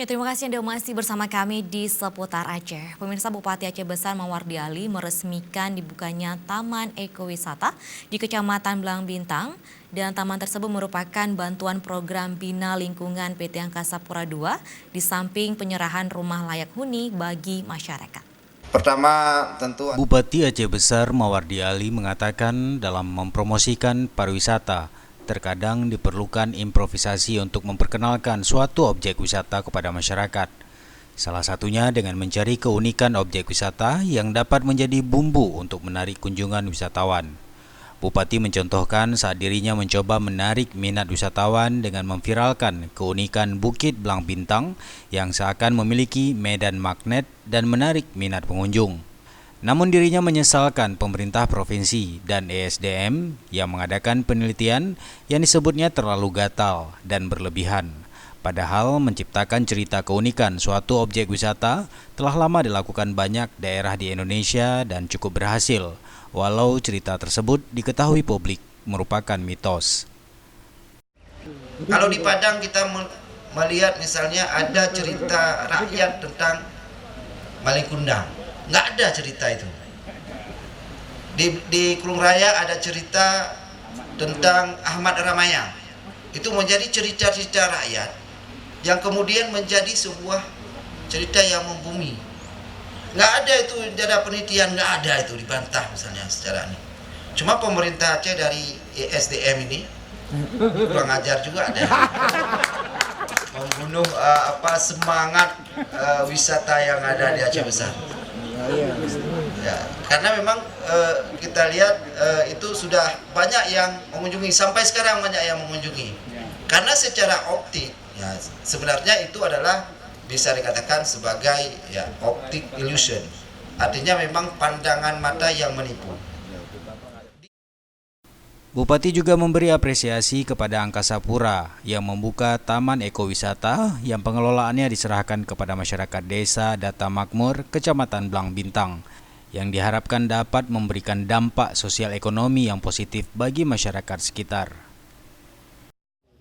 Ya, terima kasih Anda masih bersama kami di Seputar Aceh. Pemirsa, Bupati Aceh Besar Mawardi Ali meresmikan dibukanya Taman Ekowisata di Kecamatan Blang Bintang. Dan taman tersebut merupakan bantuan program Bina Lingkungan PT Angkasa Pura II di samping penyerahan rumah layak huni bagi masyarakat. Pertama, tentu Bupati Aceh Besar Mawardi Ali mengatakan dalam mempromosikan pariwisata, terkadang diperlukan improvisasi untuk memperkenalkan suatu objek wisata kepada masyarakat. Salah satunya dengan mencari keunikan objek wisata yang dapat menjadi bumbu untuk menarik kunjungan wisatawan. Bupati mencontohkan saat dirinya mencoba menarik minat wisatawan dengan memviralkan keunikan Bukit Blang Bintang yang seakan memiliki medan magnet dan menarik minat pengunjung. Namun dirinya menyesalkan pemerintah provinsi dan ESDM yang mengadakan penelitian yang disebutnya terlalu gatal dan berlebihan. Padahal menciptakan cerita keunikan suatu objek wisata telah lama dilakukan banyak daerah di Indonesia dan cukup berhasil, walau cerita tersebut diketahui publik merupakan mitos. kalau di Padang kita melihat misalnya ada cerita rakyat tentang Malingkundang, nggak ada cerita itu. Di Kelung Raya ada cerita tentang Ahmad Ramayang. Itu menjadi cerita-cerita rakyat yang kemudian menjadi sebuah cerita yang membumi. Nggak ada itu, ada penelitian, nggak ada itu, dibantah misalnya secara ini. Cuma pemerintah Aceh dari ESDM ini kurang ajar juga ada. Membunuh semangat wisata yang ada di Aceh Besar. Ya, karena memang kita lihat itu sudah banyak yang mengunjungi, sampai sekarang banyak yang mengunjungi. Karena secara optik, ya, sebenarnya itu adalah bisa dikatakan sebagai optic illusion. Artinya memang pandangan mata yang menipu. Bupati juga memberi apresiasi kepada Angkasa Pura yang membuka Taman Ekowisata yang pengelolaannya diserahkan kepada masyarakat desa Data Makmur, Kecamatan Blang Bintang, yang diharapkan dapat memberikan dampak sosial ekonomi yang positif bagi masyarakat sekitar.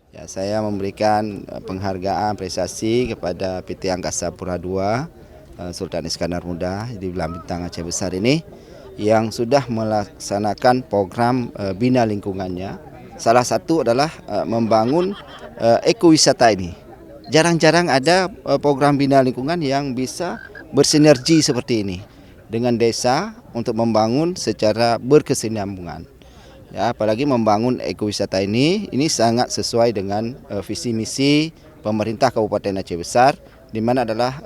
Ya, saya memberikan penghargaan apresiasi kepada PT Angkasa Pura II Sultan Iskandar Muda di Blang Bintang Aceh Besar ini yang sudah melaksanakan program bina lingkungannya. Salah satu adalah membangun ekowisata ini. Jarang-jarang ada program bina lingkungan yang bisa bersinergi seperti ini dengan desa untuk membangun secara berkesinambungan. Ya, apalagi membangun ekowisata ini sangat sesuai dengan visi misi pemerintah Kabupaten Aceh Besar, di mana adalah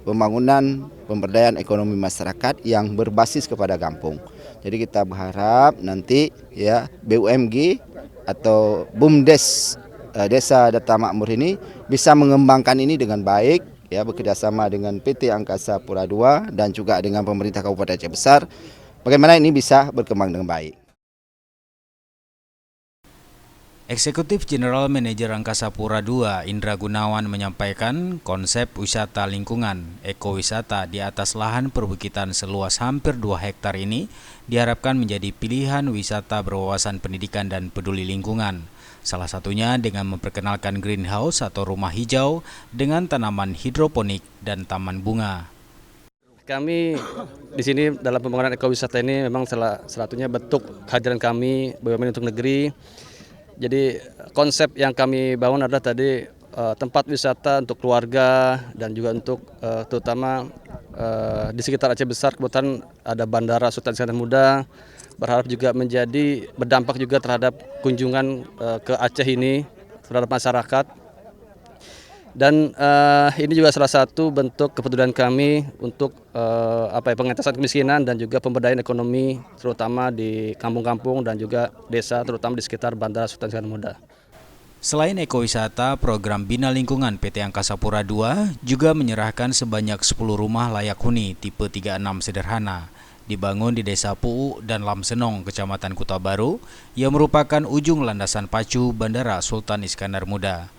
pembangunan pemberdayaan ekonomi masyarakat yang berbasis kepada kampung. Jadi kita berharap nanti ya BUMG atau BUMDes Desa Data Makmur ini bisa mengembangkan ini dengan baik, ya, bekerjasama dengan PT Angkasa Pura II dan juga dengan pemerintah Kabupaten Aceh Besar. Bagaimana ini bisa berkembang dengan baik. Eksekutif General Manager Angkasa Pura II Indra Gunawan menyampaikan konsep wisata lingkungan ekowisata di atas lahan perbukitan seluas hampir 2 hektar ini diharapkan menjadi pilihan wisata berwawasan pendidikan dan peduli lingkungan. Salah satunya dengan memperkenalkan greenhouse atau rumah hijau dengan tanaman hidroponik dan taman bunga. Kami di sini dalam pembangunan ekowisata ini memang salah satunya bentuk kehadiran kami BUMN untuk negeri. Jadi konsep yang kami bangun adalah tadi tempat wisata untuk keluarga dan juga untuk terutama di sekitar Aceh Besar, kebetulan ada Bandara Sultan Iskandar Muda, berharap juga menjadi berdampak juga terhadap kunjungan ke Aceh ini terhadap masyarakat. Dan ini juga salah satu bentuk kepedulian kami untuk pengentasan kemiskinan dan juga pemberdayaan ekonomi terutama di kampung-kampung dan juga desa terutama di sekitar Bandara Sultan Iskandar Muda. Selain ekowisata, program Bina Lingkungan PT Angkasa Pura II juga menyerahkan sebanyak 10 rumah layak huni tipe 36 sederhana dibangun di Desa Puu dan Lamsenong, Kecamatan Kuta Baru, yang merupakan ujung landasan pacu Bandara Sultan Iskandar Muda.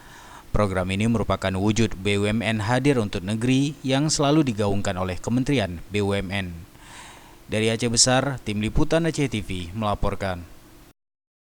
Program ini merupakan wujud BUMN hadir untuk negeri yang selalu digaungkan oleh Kementerian BUMN. Dari Aceh Besar, Tim Liputan Aceh TV melaporkan.